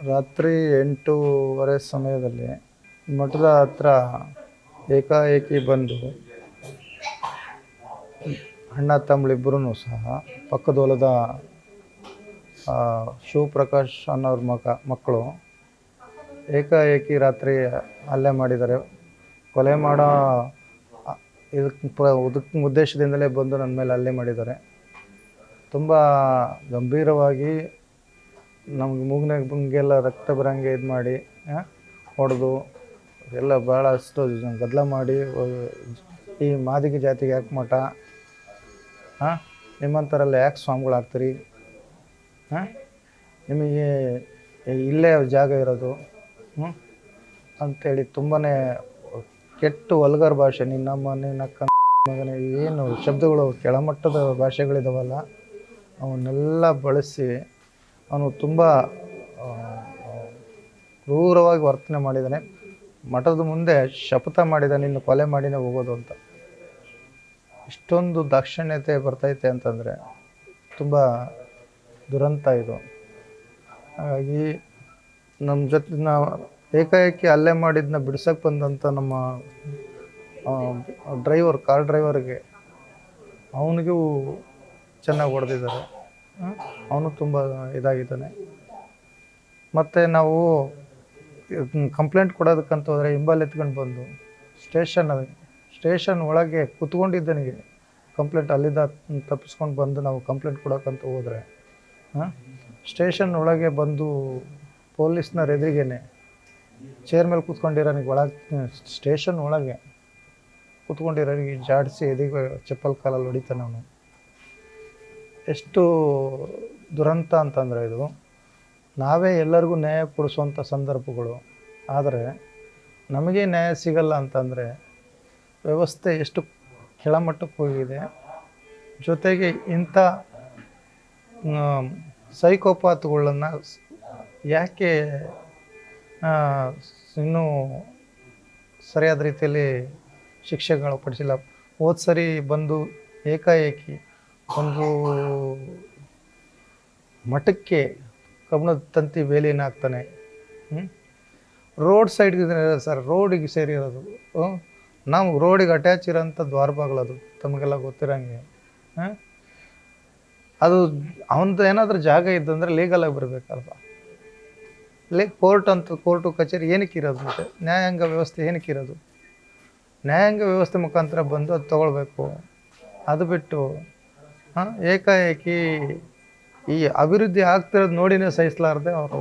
ರಾತ್ರಿ 8:30 ಸಮಯದಲ್ಲಿ ಮಠದ ಹತ್ರ ಏಕಾಏಕಿ ಬಂದು ಅಣ್ಣ ತಮ್ಮಳಿಬ್ಬರೂ ಸಹ ಪಕ್ಕದ ಹೊಲದ ಶಿವಪ್ರಕಾಶ್ ಅನ್ನೋರ ಮಕ್ಕಳು ಏಕಾಏಕಿ ರಾತ್ರಿ ಹಲ್ಲೆ ಮಾಡಿದ್ದಾರೆ. ಕೊಲೆ ಮಾಡೋ ಇದಕ್ಕೆ ಉದ್ದೇಶದಿಂದಲೇ ಬಂದು ನನ್ನ ಮೇಲೆ ಹಲ್ಲೆ ಮಾಡಿದ್ದಾರೆ. ತುಂಬ ಗಂಭೀರವಾಗಿ ನಮ್ಗೆ ಮೂಗಿಗೆಲ್ಲ ರಕ್ತ ಬರಂಗೆ ಇದು ಮಾಡಿ ಹೊಡೆದು ಎಲ್ಲ ಭಾಳಷ್ಟು ಗದ್ದಲ ಮಾಡಿ, ಈ ಮಾದಿಗೆ ಜಾತಿಗೆ ಯಾಕೆ ಮಠ, ನಿಮ್ಮಂಥರೆಲ್ಲ ಯಾಕೆ ಸ್ವಾಮಿಗಳಾಗ್ತೀರಿ, ನಿಮಗೆ ಇಲ್ಲೇ ಜಾಗ ಇರೋದು ಅಂಥೇಳಿ ತುಂಬಾ ಕೆಟ್ಟು ವಲ್ಗರ್ ಭಾಷೆ, ನಿನ್ನ ಮಗನೇ ಏನು ಶಬ್ದಗಳು ಕೆಳಮಟ್ಟದ ಭಾಷೆಗಳಿದಾವಲ್ಲ ಅವನ್ನೆಲ್ಲ ಬಳಸಿ ಅವನು ತುಂಬ ಕ್ರೂರವಾಗಿ ವರ್ತನೆ ಮಾಡಿದ್ದಾನೆ. ಮಠದ ಮುಂದೆ ಶಪಥ ಮಾಡಿದ್ದಾನೆ, ಇನ್ನು ಕೊಲೆ ಮಾಡಿನೇ ಹೋಗೋದು ಅಂತ. ಇಷ್ಟೊಂದು ದಾಕ್ಷಿಣ್ಯತೆ ಬರ್ತೈತೆ ಅಂತಂದರೆ ತುಂಬ ದುರಂತ ಇದು. ಹಾಗಾಗಿ ನಮ್ಮ ಜೊತೆ ನಾವು ಏಕಾಏಕಿ ಹಲ್ಲೆ ಮಾಡಿದ್ದನ್ನ ಬಿಡ್ಸೋಕ್ಕೆ ಬಂದಂಥ ನಮ್ಮ ಕಾರ್ ಡ್ರೈವರ್ಗೆ ಅವನಿಗೂ ಚೆನ್ನಾಗಿ ಹೊಡೆದಿದ್ದಾರೆ. ಅವನು ತುಂಬ ಇದಾಗಿದ್ದಾನೆ. ಮತ್ತು ನಾವು ಕಂಪ್ಲೇಂಟ್ ಕೊಡೋದಕ್ಕಂತ ಹೋದರೆ ಹಿಂಬಾಲ್ ಎತ್ಕೊಂಡು ಬಂದು ಸ್ಟೇಷನ್ ಒಳಗೆ ಕೂತ್ಕೊಂಡಿದ್ದನಿಗೆ ಕಂಪ್ಲೇಂಟ್ ಅಲ್ಲಿದ್ದ ತಪ್ಪಿಸ್ಕೊಂಡು ಬಂದು ನಾವು ಕಂಪ್ಲೇಂಟ್ ಕೊಡೋಕ್ಕಂತ ಹೋದರೆ ಸ್ಟೇಷನ್ ಒಳಗೆ ಬಂದು ಪೊಲೀಸ್ನವ್ರ ಎದುರಿಗೇನೆ ಚೇರ್ ಮೇಲೆ ಕೂತ್ಕೊಂಡಿರೋನಿಗೆ ಸ್ಟೇಷನ್ ಒಳಗೆ ಕೂತ್ಕೊಂಡಿರೋನಿಗೆ ಜಾಡಿಸಿ ಎದಿಗೆ ಚಪ್ಪಲ್ ಕಾಲಲ್ಲಿ ಹೊಡಿತಾನೆ ಅವನು. ಎಷ್ಟು ದುರಂತ ಅಂತಂದರೆ ಇದು. ನಾವೇ ಎಲ್ಲರಿಗೂ ನ್ಯಾಯ ಕೊಡಿಸುವಂಥ ಸಂದರ್ಭಗಳು, ಆದರೆ ನಮಗೆ ನ್ಯಾಯ ಸಿಗಲ್ಲ ಅಂತಂದರೆ ವ್ಯವಸ್ಥೆ ಎಷ್ಟು ಕೆಳಮಟ್ಟಕ್ಕೆ ಹೋಗಿದೆ. ಜೊತೆಗೆ ಇಂಥ ಸೈಕೋಪಾತ್ಗಳನ್ನು ಯಾಕೆ ಇನ್ನೂ ಸರಿಯಾದ ರೀತಿಯಲ್ಲಿ ಶಿಕ್ಷೆಗಳು ಪಡಿಸಿಲ್ಲ. ಹೋದ ಸರಿ ಬಂದು ಏಕಾಏಕಿ ಒಂದು ಮಠಕ್ಕೆ ಕಬ್ಬಣದ ತಂತಿ ಬೇಲಿನ ಹಾಕ್ತಾನೆ. ರೋಡ್ ಸೈಡ್ಗೆ ಸರ್, ರೋಡಿಗೆ ಸೇರಿರೋದು, ನಾವು ರೋಡಿಗೆ ಅಟ್ಯಾಚ್ ಇರೋಂಥ ದ್ವಾರಬಾಗ್ಲದು ತಮಗೆಲ್ಲ ಗೊತ್ತಿರೋಂಗೆ. ಅದು ಅವನದು ಏನಾದರೂ ಜಾಗ ಇದ್ದಂದರೆ ಲೀಗಲಾಗಿ ಬರಬೇಕಲ್ವ. ಕೋರ್ಟು ಕಚೇರಿ ಏನಕ್ಕೆ ಇರೋದು, ಮತ್ತು ನ್ಯಾಯಾಂಗ ವ್ಯವಸ್ಥೆ ಏನಕ್ಕೆ ಇರೋದು? ನ್ಯಾಯಾಂಗ ವ್ಯವಸ್ಥೆ ಮುಖಾಂತರ ಬಂದು ಅದು ತೊಗೊಳ್ಬೇಕು. ಅದು ಬಿಟ್ಟು ಏಕಾಏಕಿ ಈ ಅಭಿವೃದ್ಧಿ ಆಗ್ತಿರೋದು ನೋಡಿನೇ ಸಹಿಸಲಾರದೆ ಅವರು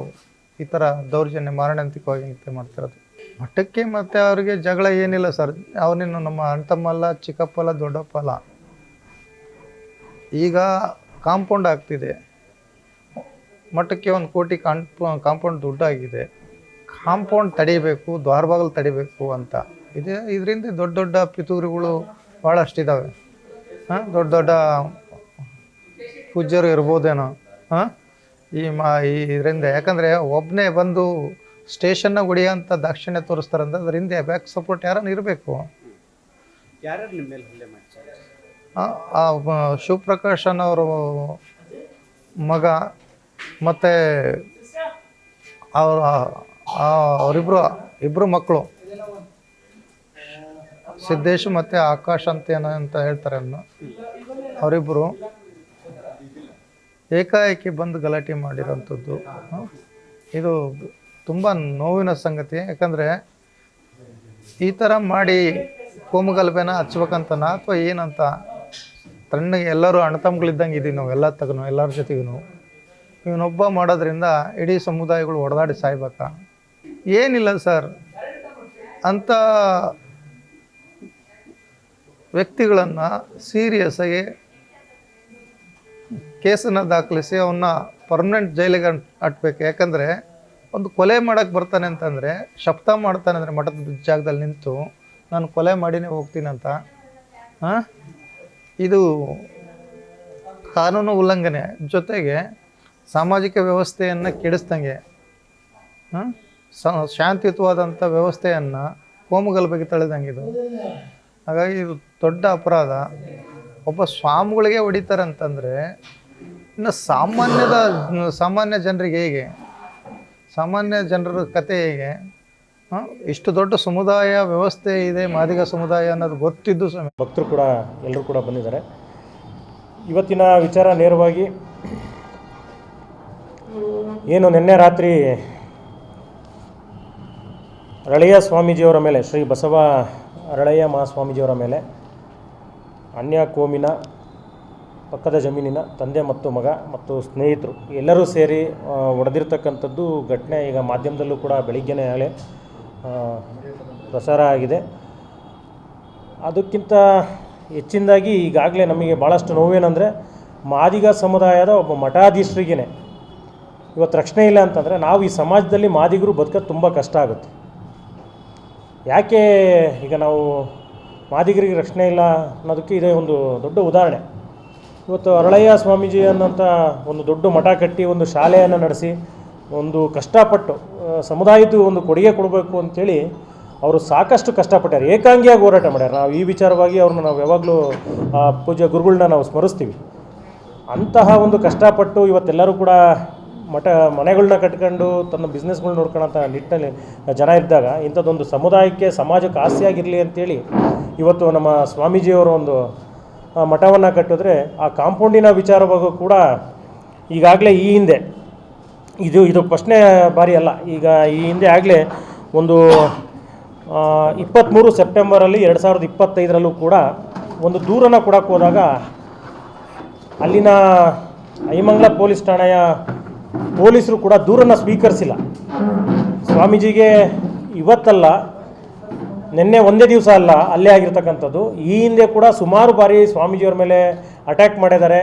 ಈ ಥರ ದೌರ್ಜನ್ಯ ಮಾರಣಾಂತಿಕವಾಗಿ ನಿತ್ಯ ಮಾಡ್ತಿರೋದು. ಮಠಕ್ಕೆ ಮತ್ತು ಅವ್ರಿಗೆ ಜಗಳ ಏನಿಲ್ಲ ಸರ್. ಅವನಿನ್ನು ನಮ್ಮ ಅಣ್ತಮ್ಮಲ್ಲ, ಚಿಕ್ಕಪ್ಪಲ್ಲ, ದೊಡ್ಡಪ್ಪಲ್ಲ. ಈಗ ಕಾಂಪೌಂಡ್ ಆಗ್ತಿದೆ, ಮಠಕ್ಕೆ 1 ಕೋಟಿ ಕಾಂಪೌಂಡ್ ದುಡ್ಡಾಗಿದೆ. ಕಾಂಪೌಂಡ್ ತಡಿಬೇಕು, ದ್ವಾರಬಾಗಿಲು ತಡಿಬೇಕು ಅಂತ ಇದರಿಂದ ದೊಡ್ಡ ದೊಡ್ಡ ಪಿತೂರಿಗಳು ಭಾಳಷ್ಟಿದ್ದಾವೆ. ದೊಡ್ಡ ಪೂಜ್ಯರು ಇರ್ಬೋದೇನೋ ಇದರಿಂದ. ಯಾಕಂದರೆ ಒಬ್ಬನೇ ಬಂದು ಸ್ಟೇಷನ್ನಾಗ ಹೊಡಿಯೋಂಥ ದಾಕ್ಷಿಣ್ಯ ತೋರಿಸ್ತಾರಂದ್ರೆ ಅದ್ರ ಹಿಂದೆ ಬ್ಯಾಕ್ ಸಪೋರ್ಟ್ ಯಾರನ್ನು ಇರಬೇಕು. ಯಾರ್ಯಾರು ನಿಮ್ಮ ಮೇಲೆ ಹಲ್ಲೆ ಮಾಡ್ತಾರೆ? ಶಿವಪ್ರಕಾಶ್ ಅನ್ನೋರು ಮಗ ಮತ್ತು ಇಬ್ಬರು ಮಕ್ಕಳು, ಸಿದ್ದೇಶ್ ಮತ್ತು ಆಕಾಶ್ ಅಂತ ಹೇಳ್ತಾರೆ. ಅವರಿಬ್ಬರು ಏಕಾಏಕಿ ಬಂದು ಗಲಾಟೆ ಮಾಡಿರೋಂಥದ್ದು. ಇದು ತುಂಬ ನೋವಿನ ಸಂಗತಿ. ಯಾಕಂದರೆ ಈ ಥರ ಮಾಡಿ ಕೋಮುಗಲಭೆನ ಹಚ್ಬೇಕಂತನ ಅಥವಾ ಏನಂತ ತಣ್ಣಗೆ ಎಲ್ಲರೂ ಅಣ್ಣತಮ್ಮಗಳಿದ್ದಂಗೆ ಇದ್ದೀವಿ ನಾವು ಎಲ್ಲರ ಜೊತೆಗೂ. ಇವನೊಬ್ಬ ಮಾಡೋದ್ರಿಂದ ಇಡೀ ಸಮುದಾಯಗಳು ಹೊಡೆದಾಡಿ ಸಾಯ್ಬೇಕಾ? ಏನಿಲ್ಲ ಸರ್, ಅಂಥ ವ್ಯಕ್ತಿಗಳನ್ನು ಸೀರಿಯಸ್ಸಾಗಿ ಕೇಸನ್ನು ದಾಖಲಿಸಿ ಅವನ್ನ ಪರ್ಮನೆಂಟ್ ಜೈಲಿಗೆ ಅಟ್ಬೇಕು. ಯಾಕಂದರೆ ಒಂದು ಕೊಲೆ ಮಾಡೋಕ್ಕೆ ಬರ್ತಾನೆ ಅಂತಂದರೆ, ಶಪಥ ಮಾಡ್ತಾನೆ ಅಂದರೆ ಮಠದ ಜಾಗದಲ್ಲಿ ನಿಂತು ನಾನು ಕೊಲೆ ಮಾಡಿನೇ ಹೋಗ್ತೀನಂತ, ಇದು ಕಾನೂನು ಉಲ್ಲಂಘನೆ. ಜೊತೆಗೆ ಸಾಮಾಜಿಕ ವ್ಯವಸ್ಥೆಯನ್ನು ಕೆಡಿಸ್ದಂಗೆ, ಶಾಂತಿಯುತವಾದಂಥ ವ್ಯವಸ್ಥೆಯನ್ನು ಕೋಮುಗಲಭೆಗೆ ತಳೆದಂಗಿದು. ಹಾಗಾಗಿ ಇದು ದೊಡ್ಡ ಅಪರಾಧ. ಒಬ್ಬ ಸ್ವಾಮಿಗಳಿಗೆ ಹೊಡಿತಾರೆ ಅಂತಂದರೆ ಇನ್ನು ಸಾಮಾನ್ಯ ಜನರಿಗೆ ಹೇಗೆ? ಸಾಮಾನ್ಯ ಜನರ ಕತೆ ಹೇಗೆ ಇಷ್ಟು ದೊಡ್ಡ ಸಮುದಾಯ ವ್ಯವಸ್ಥೆ ಇದೆ ಮಾದಿಗ ಸಮುದಾಯ ಅನ್ನೋದು ಗೊತ್ತಿದ್ದು ಸಮೇತ ಭಕ್ತರು ಕೂಡ ಎಲ್ಲರೂ ಕೂಡ ಬಂದಿದ್ದಾರೆ. ಇವತ್ತಿನ ವಿಚಾರ ನೇರವಾಗಿ ಏನು ನಿನ್ನೆ ರಾತ್ರಿ ಅರಳಯ್ಯ ಸ್ವಾಮೀಜಿಯವರ ಮೇಲೆ, ಶ್ರೀ ಬಸವ ಅರಳಯ್ಯ ಮಹಾಸ್ವಾಮೀಜಿಯವರ ಮೇಲೆ ಅನ್ಯ ಕೋಮಿನ ಪಕ್ಕದ ಜಮೀನಿನ ತಂದೆ ಮತ್ತು ಮಗ ಮತ್ತು ಸ್ನೇಹಿತರು ಎಲ್ಲರೂ ಸೇರಿ ಹೊಡೆದಿರ್ತಕ್ಕಂಥದ್ದು ಘಟನೆ ಈಗ ಮಾಧ್ಯಮದಲ್ಲೂ ಕೂಡ ಬೆಳಿಗ್ಗೆನೇ ಆಗಲೇ ಪ್ರಸಾರ ಆಗಿದೆ. ಅದಕ್ಕಿಂತ ಹೆಚ್ಚಿನದಾಗಿ ಈಗಾಗಲೇ ನಮಗೆ ಭಾಳಷ್ಟು ನೋವೇನೆಂದರೆ ಮಾದಿಗ ಸಮುದಾಯದ ಒಬ್ಬ ಮಠಾಧೀಶರಿಗೇ ಇವತ್ತು ರಕ್ಷಣೆ ಇಲ್ಲ ಅಂತಂದರೆ ನಾವು ಈ ಸಮಾಜದಲ್ಲಿ ಮಾದಿಗರು ಬದುಕೋದು ತುಂಬ ಕಷ್ಟ ಆಗುತ್ತೆ. ಯಾಕೆ ಈಗ ನಾವು ಮಾದಿಗರಿಗೆ ರಕ್ಷಣೆ ಇಲ್ಲ ಅನ್ನೋದಕ್ಕೆ ಇದೇ ಒಂದು ದೊಡ್ಡ ಉದಾಹರಣೆ. ಇವತ್ತು ಅರಳಯ್ಯ ಸ್ವಾಮೀಜಿ ಅನ್ನೋಂಥ ಒಂದು ದೊಡ್ಡ ಮಠ ಕಟ್ಟಿ ಒಂದು ಶಾಲೆಯನ್ನು ನಡೆಸಿ ಒಂದು ಕಷ್ಟಪಟ್ಟು ಸಮುದಾಯದ ಒಂದು ಕೊಡುಗೆ ಕೊಡಬೇಕು ಅಂಥೇಳಿ ಅವರು ಸಾಕಷ್ಟು ಕಷ್ಟಪಟ್ಟಾರೆ, ಏಕಾಂಗಿಯಾಗಿ ಹೋರಾಟ ಮಾಡ್ಯಾರ. ನಾವು ಈ ವಿಚಾರವಾಗಿ ಅವ್ರನ್ನ ನಾವು ಯಾವಾಗಲೂ ಪೂಜ್ಯ ಗುರುಗಳನ್ನ ನಾವು ಸ್ಮರಿಸ್ತೀವಿ. ಅಂತಹ ಒಂದು ಕಷ್ಟಪಟ್ಟು ಇವತ್ತೆಲ್ಲರೂ ಕೂಡ ಮನೆಗಳನ್ನ ಕಟ್ಕೊಂಡು ತನ್ನ ಬಿಸ್ನೆಸ್ಗಳು ನೋಡ್ಕೊಳ್ಳೋಂಥ ನಿಟ್ಟಿನಲ್ಲಿ ಜನ ಇದ್ದಾಗ ಇಂಥದ್ದೊಂದು ಸಮುದಾಯಕ್ಕೆ ಸಮಾಜಕ್ಕೆ ಆಸೆಯಾಗಿರಲಿ ಅಂಥೇಳಿ ಇವತ್ತು ನಮ್ಮ ಸ್ವಾಮೀಜಿಯವರು ಒಂದು ಮಠವನ್ನು ಕಟ್ಟಿದ್ರೆ ಆ ಕಾಂಪೌಂಡಿನ ವಿಚಾರವಾಗೂ ಕೂಡ ಈಗಾಗಲೇ ಈ ಹಿಂದೆ ಇದು ಪ್ರಶ್ನೆ ಬಾರಿ ಅಲ್ಲ, ಈಗ ಈ ಹಿಂದೆ ಆಗಲೇ ಒಂದು 23 ಸೆಪ್ಟೆಂಬರಲ್ಲಿ 2025ರಲ್ಲೂ ಕೂಡ ಒಂದು ದೂರನ್ನು ಕೊಡೋಕ್ಕೆ ಹೋದಾಗ ಅಲ್ಲಿನ ಐಮಂಗ್ಲ ಪೊಲೀಸ್ ಠಾಣೆಯ ಪೊಲೀಸರು ಕೂಡ ದೂರನ್ನು ಸ್ವೀಕರಿಸಿಲ್ಲ. ಸ್ವಾಮೀಜಿಗೆ ಇವತ್ತಲ್ಲ, ನಿನ್ನೆ ಒಂದೇ ದಿವಸ ಅಲ್ಲ ಅಲ್ಲೇ ಆಗಿರ್ತಕ್ಕಂಥದ್ದು. ಈ ಹಿಂದೆ ಕೂಡ ಸುಮಾರು ಬಾರಿ ಸ್ವಾಮೀಜಿಯವ್ರ ಮೇಲೆ ಅಟ್ಯಾಕ್ ಮಾಡಿದ್ದಾರೆ.